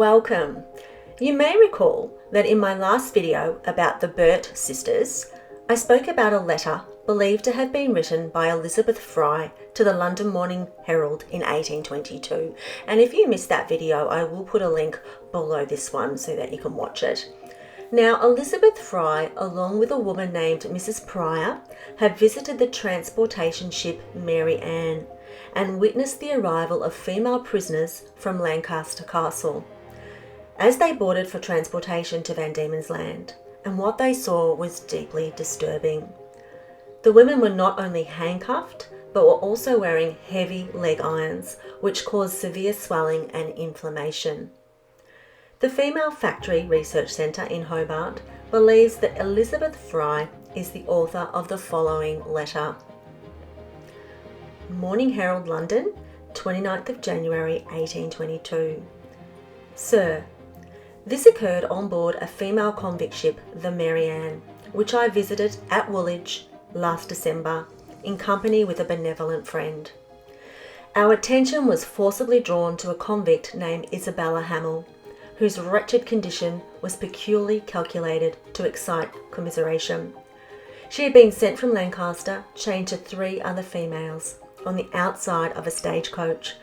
Welcome. You may recall that in my last video about the Burt sisters, I spoke about a letter believed to have been written by Elizabeth Fry to the London Morning Herald in 1822. And if you missed that video, I will put a link below this one so that you can watch it. Now, Elizabeth Fry, along with a woman named Mrs. Pryor, had visited the transportation ship Mary Ann and witnessed the arrival of female prisoners from Lancaster Castle as they boarded for transportation to Van Diemen's Land, and what they saw was deeply disturbing. The women were not only handcuffed, but were also wearing heavy leg irons, which caused severe swelling and inflammation. The Female Factory Research Centre in Hobart believes that Elizabeth Fry is the author of the following letter. Morning Herald, London, 29th of January 1822. Sir, this occurred on board a female convict ship, the Mary Ann, which I visited at Woolwich last December in company with a benevolent friend. Our attention was forcibly drawn to a convict named Isabella Hamill, whose wretched condition was peculiarly calculated to excite commiseration. She had been sent from Lancaster, chained to 3 other females, on the outside of a stagecoach,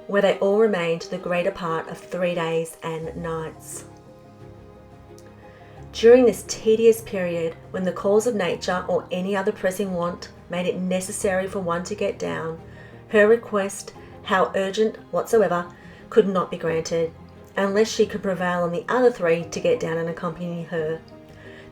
where they all remained the greater part of 3 days and nights. During this tedious period, when the calls of nature or any other pressing want made it necessary for one to get down, her request, how urgent whatsoever, could not be granted, unless she could prevail on the other 3 to get down and accompany her.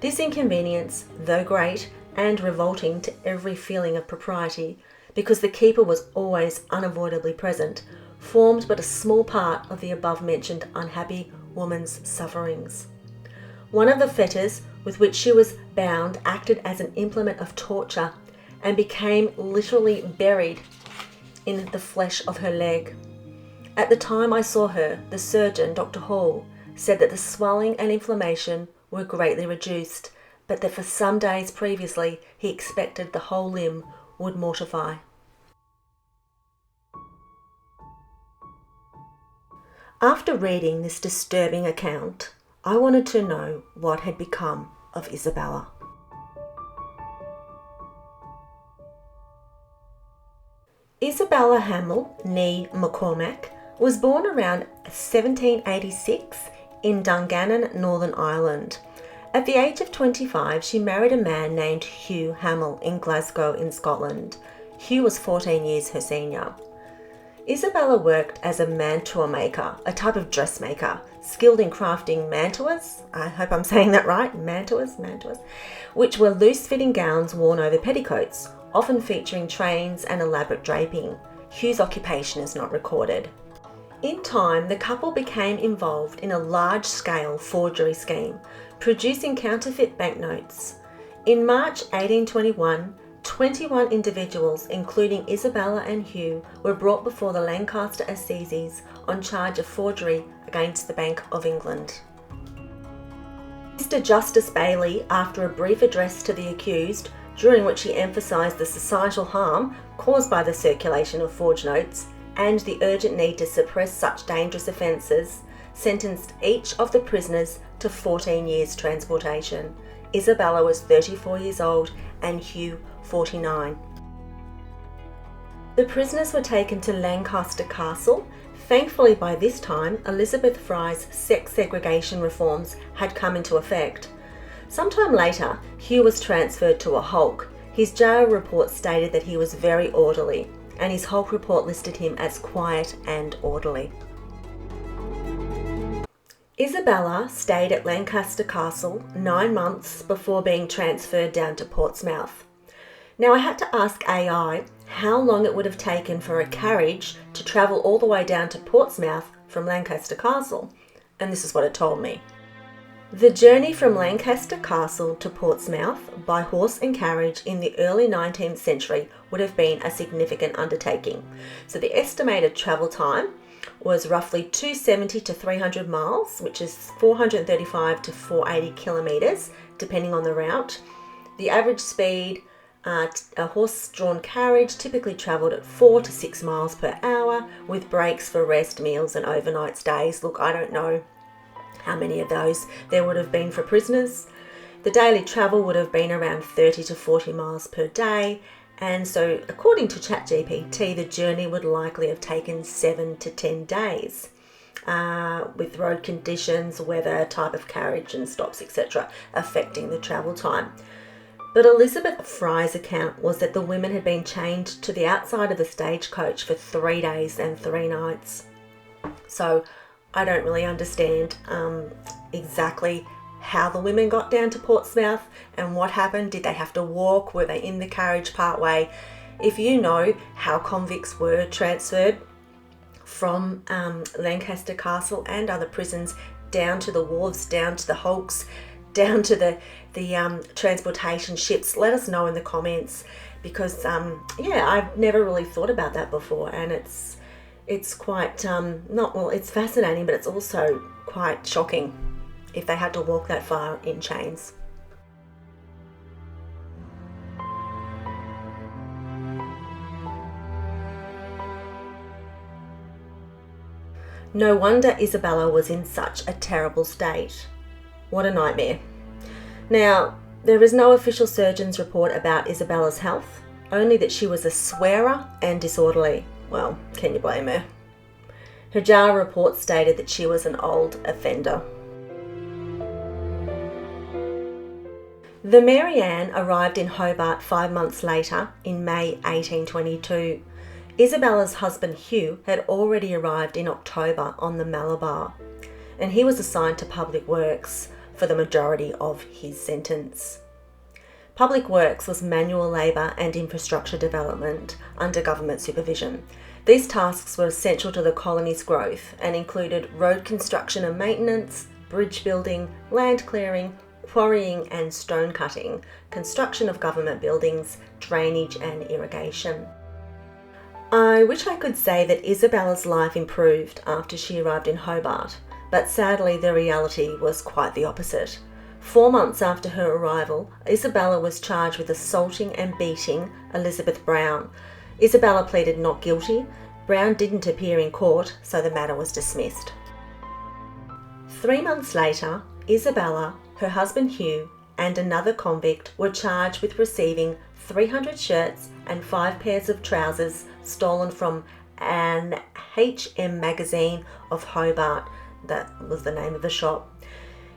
This inconvenience, though great and revolting to every feeling of propriety, because the keeper was always unavoidably present, formed but a small part of the above-mentioned unhappy woman's sufferings. One of the fetters with which she was bound acted as an implement of torture and became literally buried in the flesh of her leg. At the time I saw her, the surgeon, Dr. Hall, said that the swelling and inflammation were greatly reduced, but that for some days previously he expected the whole limb would mortify. After reading this disturbing account, I wanted to know what had become of Isabella. Isabella Hamill, née McCormack, was born around 1786 in Dungannon, Northern Ireland. At the age of 25, she married a man named Hugh Hamill in Glasgow in Scotland. Hugh was 14 years her senior. Isabella worked as a mantua maker, a type of dressmaker, skilled in crafting mantuas, I hope I'm saying that right, mantuas, which were loose-fitting gowns worn over petticoats, often featuring trains and elaborate draping. Hugh's occupation is not recorded. In time, the couple became involved in a large-scale forgery scheme, producing counterfeit banknotes. In March 1821, 21 individuals, including Isabella and Hugh, were brought before the Lancaster Assizes on charge of forgery against the Bank of England. Mr. Justice Bailey, after a brief address to the accused, during which he emphasised the societal harm caused by the circulation of forged notes and the urgent need to suppress such dangerous offences, sentenced each of the prisoners to 14 years transportation. Isabella was 34 years old and Hugh 49. The prisoners were taken to Lancaster Castle. Thankfully, by this time, Elizabeth Fry's sex segregation reforms had come into effect. Sometime later, Hugh was transferred to a hulk. His jail report stated that he was very orderly, and his hulk report listed him as quiet and orderly. Isabella stayed at Lancaster Castle 9 months before being transferred down to Portsmouth. Now, I had to ask AI how long it would have taken for a carriage to travel all the way down to Portsmouth from Lancaster Castle, and this is what it told me. The journey from Lancaster Castle to Portsmouth by horse and carriage in the early 19th century would have been a significant undertaking. So the estimated travel time was roughly 270 to 300 miles, which is 435 to 480 kilometres, depending on the route. The average speed, a horse-drawn carriage typically travelled at 4 to 6 miles per hour, with breaks for rest, meals and overnight stays. Look, I don't know how many of those there would have been for prisoners. The daily travel would have been around 30 to 40 miles per day, and so according to ChatGPT, the journey would likely have taken 7 to 10 days, with road conditions, weather, type of carriage and stops, etc. affecting the travel time. But Elizabeth Fry's account was that the women had been chained to the outside of the stagecoach for 3 days and 3 nights. So I don't really understand exactly how the women got down to Portsmouth and what happened. Did they have to walk? Were they in the carriage part way? If you know how convicts were transferred from Lancaster Castle and other prisons down to the wharves, down to the hulks, down to the transportation ships, let us know in the comments, because I've never really thought about that before, and it's quite it's fascinating, but it's also quite shocking if they had to walk that far in chains. No wonder Isabella was in such a terrible state. What a nightmare. Now, there is no official surgeon's report about Isabella's health, only that she was a swearer and disorderly. Well, can you blame her? Her JAR report stated that she was an old offender. The Mary Ann arrived in Hobart 5 months later, in May 1822. Isabella's husband Hugh had already arrived in October on the Malabar, and he was assigned to public works for the majority of his sentence. Public works was manual labour and infrastructure development under government supervision. These tasks were essential to the colony's growth and included road construction and maintenance, bridge building, land clearing, quarrying and stone cutting, construction of government buildings, drainage and irrigation. I wish I could say that Isabella's life improved after she arrived in Hobart, but sadly the reality was quite the opposite. 4 months after her arrival, Isabella was charged with assaulting and beating Elizabeth Brown. Isabella pleaded not guilty. Brown didn't appear in court, so the matter was dismissed. 3 months later, Isabella, her husband Hugh, and another convict were charged with receiving 300 shirts and 5 pairs of trousers stolen from an H.M. magazine of Hobart. That was the name of the shop.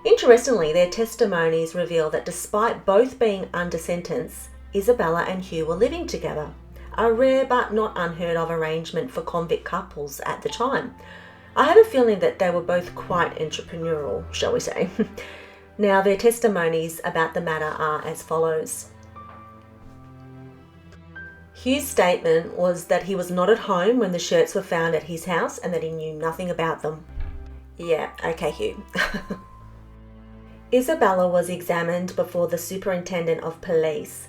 Interestingly, their testimonies reveal that despite both being under sentence, Isabella and Hugh were living together, a rare but not unheard of arrangement for convict couples at the time. I have a feeling that they were both quite entrepreneurial, shall we say. Now, their testimonies about the matter are as follows. Hugh's statement was that he was not at home when the shirts were found at his house and that he knew nothing about them. Yeah, okay, Hugh. Isabella was examined before the Superintendent of Police,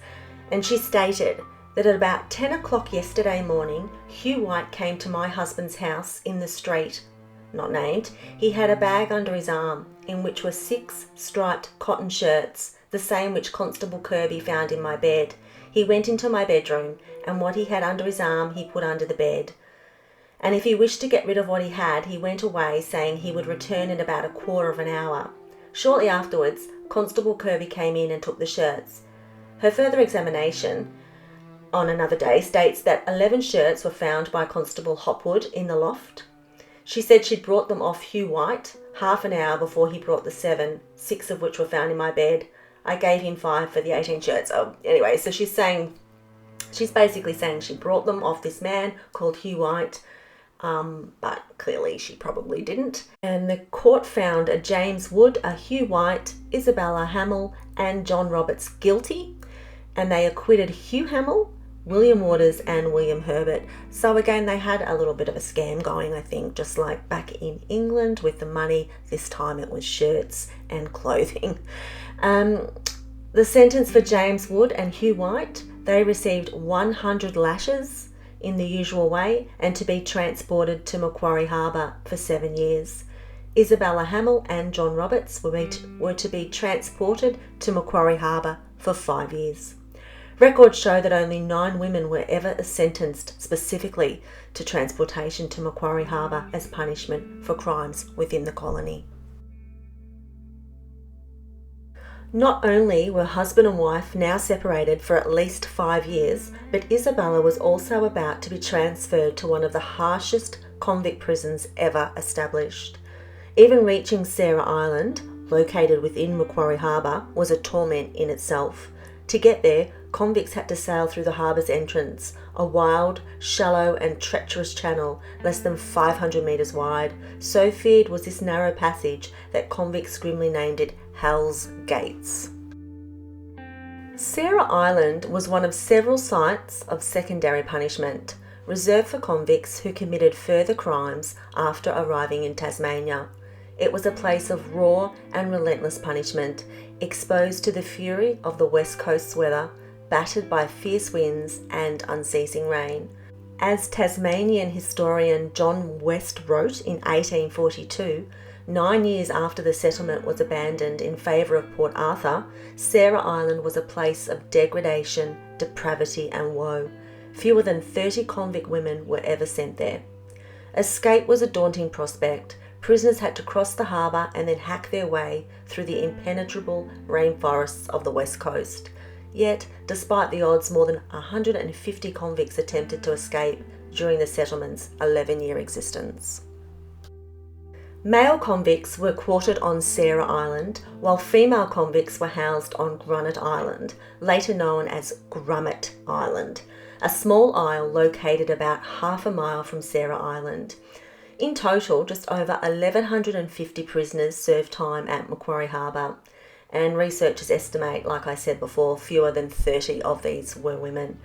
and she stated that at about 10 o'clock yesterday morning, Hugh White came to my husband's house in the street, not named. He had a bag under his arm in which were 6 striped cotton shirts, the same which Constable Kirby found in my bed. He went into my bedroom, and what he had under his arm he put under the bed. And if he wished to get rid of what he had, he went away, saying he would return in about a quarter of an hour. Shortly afterwards, Constable Kirby came in and took the shirts. Her further examination on another day states that 11 shirts were found by Constable Hopwood in the loft. She said she'd brought them off Hugh White half an hour before he brought the 7, 6 of which were found in my bed. I gave him 5 for the 18 shirts. Oh, anyway, so she's basically saying she brought them off this man called Hugh White, but clearly she probably didn't. And the court found a James Wood, a Hugh White, Isabella Hamill and John Roberts guilty, and they acquitted Hugh Hamill, William Waters and William Herbert. So again, they had a little bit of a scam going, I think, just like back in England with the money. This time it was shirts and clothing. The sentence for James Wood and Hugh White, they received 100 lashes in the usual way and to be transported to Macquarie Harbour for 7 years. Isabella Hamill and John Roberts were to be transported to Macquarie Harbour for 5 years. Records show that only 9 women were ever sentenced specifically to transportation to Macquarie Harbour as punishment for crimes within the colony. Not only were husband and wife now separated for at least 5 years, but Isabella was also about to be transferred to one of the harshest convict prisons ever established. Even reaching Sarah Island, located within Macquarie Harbour, was a torment in itself. To get there, convicts had to sail through the harbour's entrance, a wild, shallow and treacherous channel less than 500 metres wide. So feared was this narrow passage that convicts grimly named it Hell's Gates. Sarah Island was one of several sites of secondary punishment, reserved for convicts who committed further crimes after arriving in Tasmania. It was a place of raw and relentless punishment, exposed to the fury of the West Coast's weather, battered by fierce winds and unceasing rain. As Tasmanian historian John West wrote in 1842, 9 years after the settlement was abandoned in favour of Port Arthur, Sarah Island was a place of degradation, depravity and woe. Fewer than 30 convict women were ever sent there. Escape was a daunting prospect. Prisoners had to cross the harbour and then hack their way through the impenetrable rainforests of the West Coast. Yet, despite the odds, more than 150 convicts attempted to escape during the settlement's 11-year existence. Male convicts were quartered on Sarah Island, while female convicts were housed on Granite Island, later known as Grummet Island, a small isle located about half a mile from Sarah Island. In total, just over 1,150 prisoners served time at Macquarie Harbour, and researchers estimate, like I said before, fewer than 30 of these were women,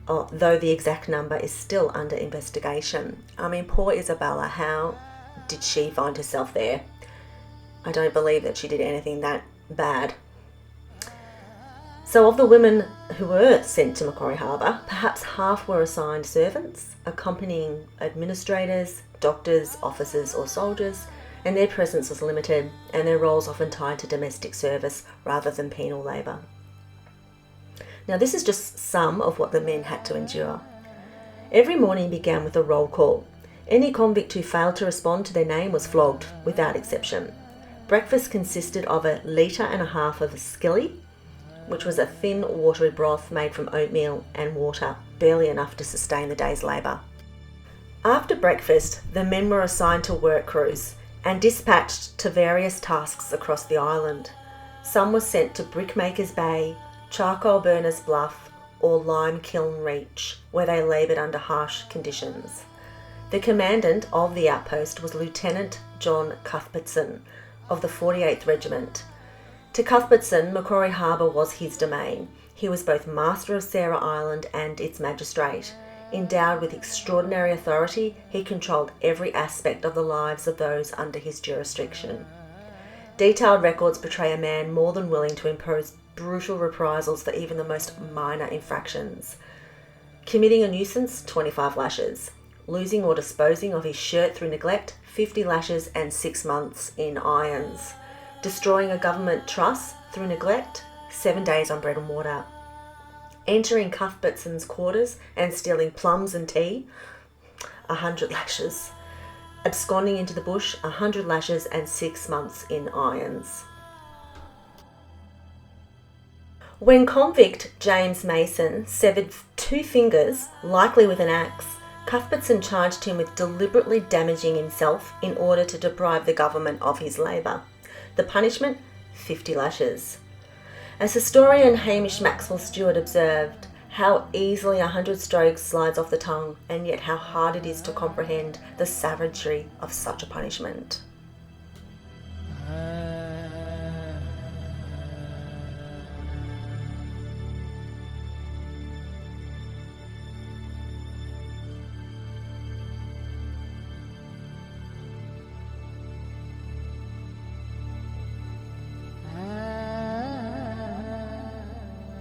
though the exact number is still under investigation. I mean, poor Isabella, how did she find herself there? I don't believe that she did anything that bad. So of the women who were sent to Macquarie Harbour, perhaps half were assigned servants, accompanying administrators, doctors, officers or soldiers, and their presence was limited and their roles often tied to domestic service rather than penal labour. Now this is just some of what the men had to endure. Every morning began with a roll call. Any convict who failed to respond to their name was flogged, without exception. Breakfast consisted of 1.5 litres of skilly, which was a thin, watery broth made from oatmeal and water, barely enough to sustain the day's labour. After breakfast, the men were assigned to work crews and dispatched to various tasks across the island. Some were sent to Brickmakers Bay, Charcoal Burners Bluff, or Lime Kiln Reach, where they laboured under harsh conditions. The commandant of the outpost was Lieutenant John Cuthbertson of the 48th Regiment. To Cuthbertson, Macquarie Harbour was his domain. He was both master of Sarah Island and its magistrate. Endowed with extraordinary authority, he controlled every aspect of the lives of those under his jurisdiction. Detailed records portray a man more than willing to impose brutal reprisals for even the most minor infractions. Committing a nuisance, 25 lashes. Losing or disposing of his shirt through neglect, 50 lashes and 6 months in irons. Destroying a government trust through neglect, 7 days on bread and water. Entering Cuthbertson's quarters and stealing plums and tea, 100 lashes. Absconding into the bush, 100 lashes and 6 months in irons. When convict James Mason severed 2 fingers, likely with an axe, Cuthbertson charged him with deliberately damaging himself in order to deprive the government of his labour. The punishment, 50 lashes. As historian Hamish Maxwell Stewart observed, how easily 100 strokes slides off the tongue, and yet how hard it is to comprehend the savagery of such a punishment.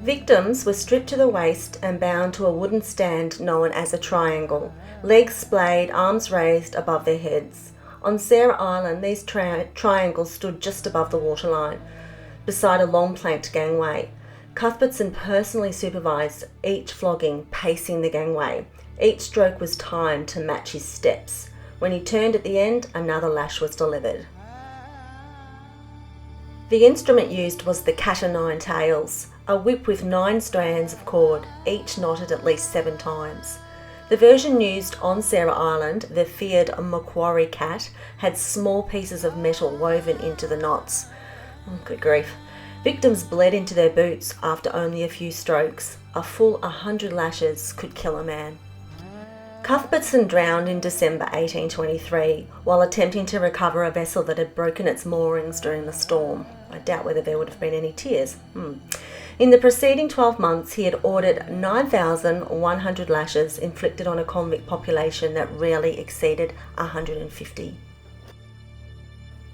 Victims were stripped to the waist and bound to a wooden stand known as a triangle, legs splayed, arms raised above their heads. On Sarah Island, these triangles stood just above the waterline, beside a long planked gangway. Cuthbertson personally supervised each flogging, pacing the gangway. Each stroke was timed to match his steps. When he turned at the end, another lash was delivered. The instrument used was the cat o' nine tails, a whip with 9 strands of cord, each knotted at least 7 times. The version used on Sarah Island, the feared Macquarie cat, had small pieces of metal woven into the knots. Oh, good grief. Victims bled into their boots after only a few strokes. A full 100 lashes could kill a man. Cuthbertson drowned in December 1823 while attempting to recover a vessel that had broken its moorings during the storm. I doubt whether there would have been any tears. In the preceding 12 months, he had ordered 9,100 lashes inflicted on a convict population that rarely exceeded 150.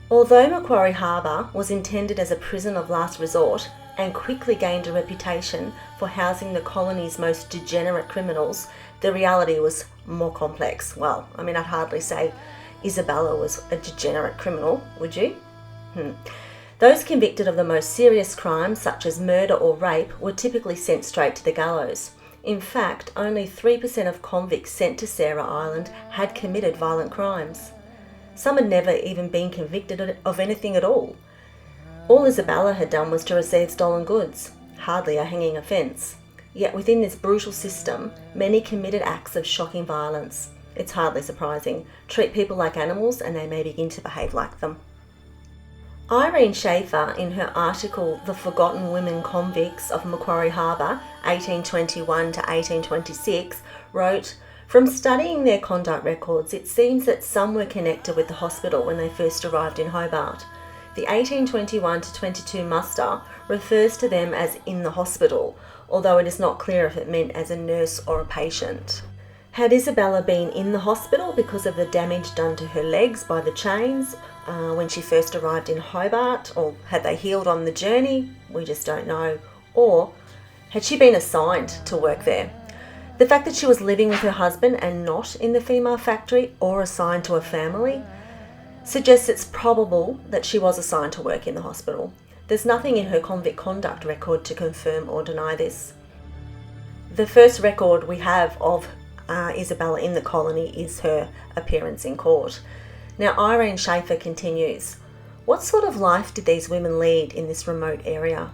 Although Macquarie Harbour was intended as a prison of last resort and quickly gained a reputation for housing the colony's most degenerate criminals, the reality was more complex. Well, I'd hardly say Isabella was a degenerate criminal, would you? Those convicted of the most serious crimes, such as murder or rape, were typically sent straight to the gallows. In fact, only 3% of convicts sent to Sarah Island had committed violent crimes. Some had never even been convicted of anything at all. All Isabella had done was to receive stolen goods, hardly a hanging offence. Yet within this brutal system, many committed acts of shocking violence. It's hardly surprising. Treat people like animals and they may begin to behave like them. Irene Schaefer, in her article The Forgotten Women Convicts of Macquarie Harbour, 1821 to 1826, wrote, "From studying their conduct records, it seems that some were connected with the hospital when they first arrived in Hobart. The 1821 to 22 muster refers to them as in the hospital, although it is not clear if it meant as a nurse or a patient. Had Isabella been in the hospital because of the damage done to her legs by the chains when she first arrived in Hobart, or had they healed on the journey? We just don't know. Or had she been assigned to work there? The fact that she was living with her husband and not in the female factory or assigned to a family suggests it's probable that she was assigned to work in the hospital. There's nothing in her convict conduct record to confirm or deny this. The first record we have of Isabella in the colony is her appearance in court. Now, Irene Schaefer continues, "What sort of life did these women lead in this remote area?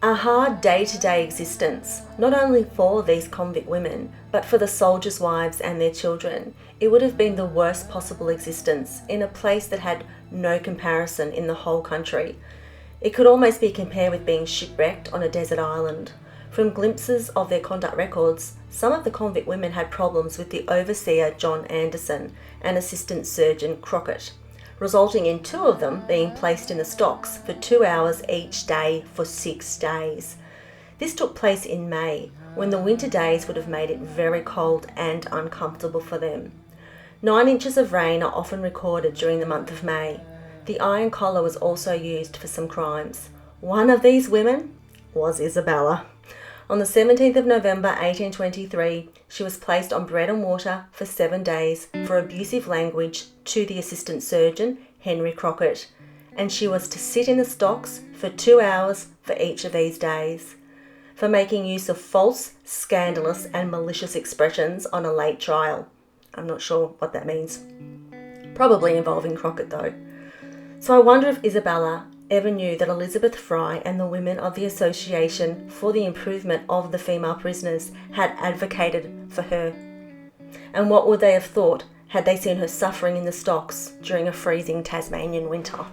A hard day-to-day existence, not only for these convict women, but for the soldiers' wives and their children. It would have been the worst possible existence in a place that had no comparison in the whole country. It could almost be compared with being shipwrecked on a desert island. From glimpses of their conduct records, some of the convict women had problems with the overseer John Anderson and assistant surgeon Crockett, resulting in 2 of them being placed in the stocks for 2 hours each day for 6 days. This took place in May, when the winter days would have made it very cold and uncomfortable for them. 9 inches of rain are often recorded during the month of May. The iron collar was also used for some crimes. One of these women was Isabella. On the 17th of November 1823, she was placed on bread and water for 7 days for abusive language to the assistant surgeon, Henry Crockett, and she was to sit in the stocks for 2 hours for each of these days. For making use of false, scandalous and malicious expressions on a late trial. I'm not sure what that means. Probably involving Crockett though. So I wonder if Isabella ever knew that Elizabeth Fry and the women of the Association for the Improvement of the Female Prisoners had advocated for her. And what would they have thought had they seen her suffering in the stocks during a freezing Tasmanian winter?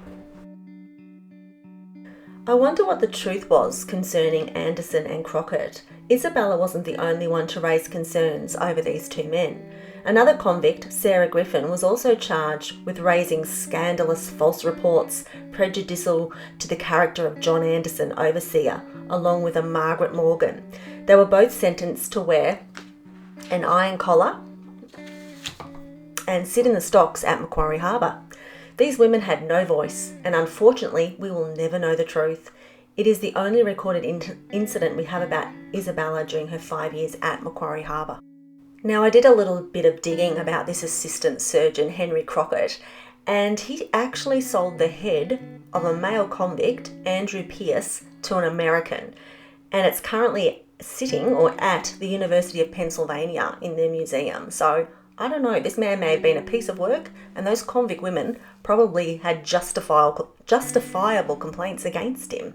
I wonder what the truth was concerning Anderson and Crockett. Isabella wasn't the only one to raise concerns over these 2 men. Another convict, Sarah Griffin, was also charged with raising scandalous false reports prejudicial to the character of John Anderson, overseer, along with a Margaret Morgan. They were both sentenced to wear an iron collar and sit in the stocks at Macquarie Harbour. These women had no voice, and unfortunately, we will never know the truth. It is the only recorded incident we have about Isabella during her 5 years at Macquarie Harbour. Now, I did a little bit of digging about this assistant surgeon, Henry Crockett, and he actually sold the head of a male convict, Andrew Pierce, to an American, and it's currently sitting or at the University of Pennsylvania in their museum. So I don't know, this man may have been a piece of work, and those convict women probably had justifiable complaints against him.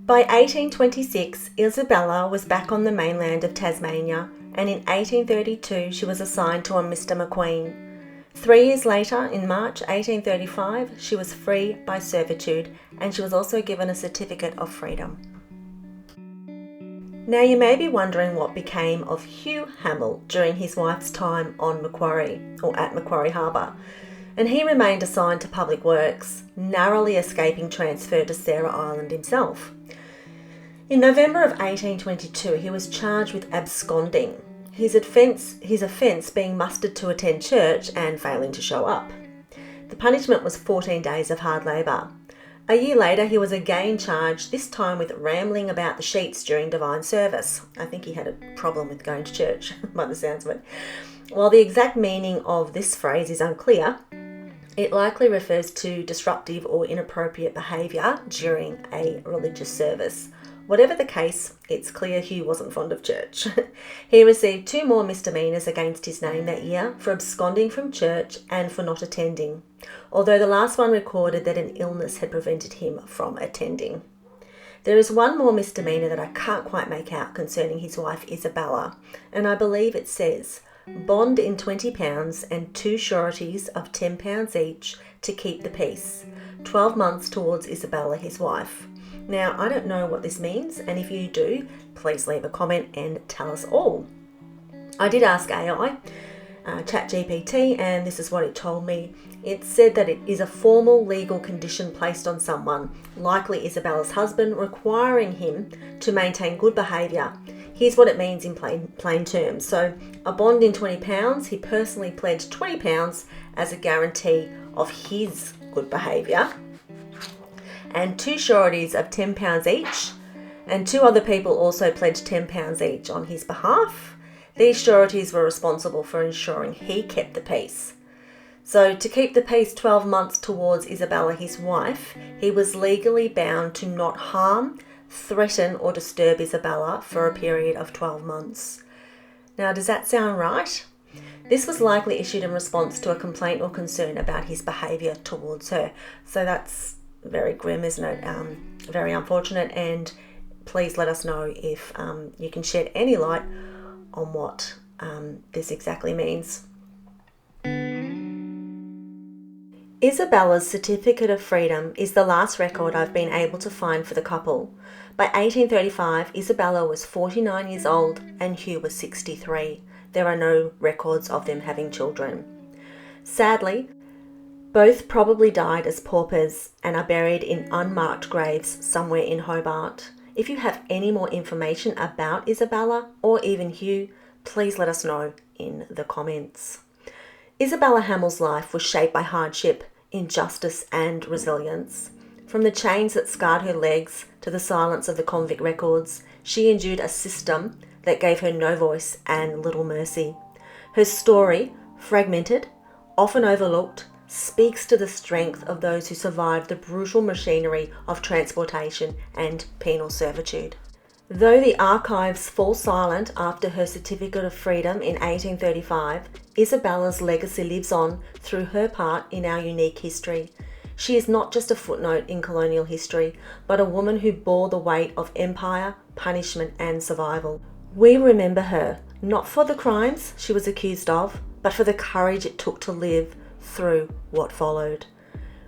By 1826, Isabella was back on the mainland of Tasmania, and in 1832 she was assigned to a Mr. Macquarie. 3 years later, in March 1835, she was free by servitude, and she was also given a certificate of freedom. Now you may be wondering what became of Hugh Hamill during his wife's time on Macquarie, or at Macquarie Harbour, and he remained assigned to public works, narrowly escaping transfer to Sarah Island himself. In November of 1822, he was charged with absconding, his offence being mustered to attend church and failing to show up. The punishment was 14 days of hard labour. A year later, he was again charged, this time with rambling about the sheets during divine service. I think he had a problem with going to church, by the sounds of it. While the exact meaning of this phrase is unclear, it likely refers to disruptive or inappropriate behaviour during a religious service. Whatever the case, it's clear Hugh wasn't fond of church. He received 2 more misdemeanours against his name that year for absconding from church and for not attending, although the last one recorded that an illness had prevented him from attending. There is one more misdemeanour that I can't quite make out concerning his wife Isabella, and I believe it says, bond in £20 and 2 sureties of £10 each to keep the peace, 12 months towards Isabella his wife. Now, I don't know what this means, and if you do, please leave a comment and tell us all. I did ask AI, ChatGPT, and this is what it told me. It said that it is a formal legal condition placed on someone, likely Isabella's husband, requiring him to maintain good behaviour. Here's what it means in plain terms. So, a bond in £20, he personally pledged £20 as a guarantee of his good behaviour, and 2 sureties of £10 each, and 2 other people also pledged £10 each on his behalf. These sureties were responsible for ensuring he kept the peace. So to keep the peace 12 months towards Isabella his wife, he was legally bound to not harm, threaten or disturb Isabella for a period of 12 months. Now, does that sound right? This was likely issued in response to a complaint or concern about his behaviour towards her. So that's very grim, isn't it? Very unfortunate, and please let us know if you can shed any light on what this exactly means. Isabella's certificate of freedom is the last record I've been able to find for the couple. By 1835, Isabella was 49 years old and Hugh was 63. There are no records of them having children. Sadly, both probably died as paupers and are buried in unmarked graves somewhere in Hobart. If you have any more information about Isabella or even Hugh, please let us know in the comments. Isabella Hamill's life was shaped by hardship, injustice and resilience. From the chains that scarred her legs to the silence of the convict records, she endured a system that gave her no voice and little mercy. Her story, fragmented, often overlooked, speaks to the strength of those who survived the brutal machinery of transportation and penal servitude. Though the archives fall silent after her certificate of freedom in 1835, Isabella's legacy lives on through her part in our unique history. She is not just a footnote in colonial history, but a woman who bore the weight of empire, punishment and survival. We remember her, not for the crimes she was accused of, but for the courage it took to live through what followed.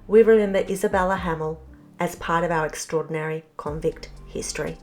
We remember Isabella Hamill as part of our extraordinary convict history.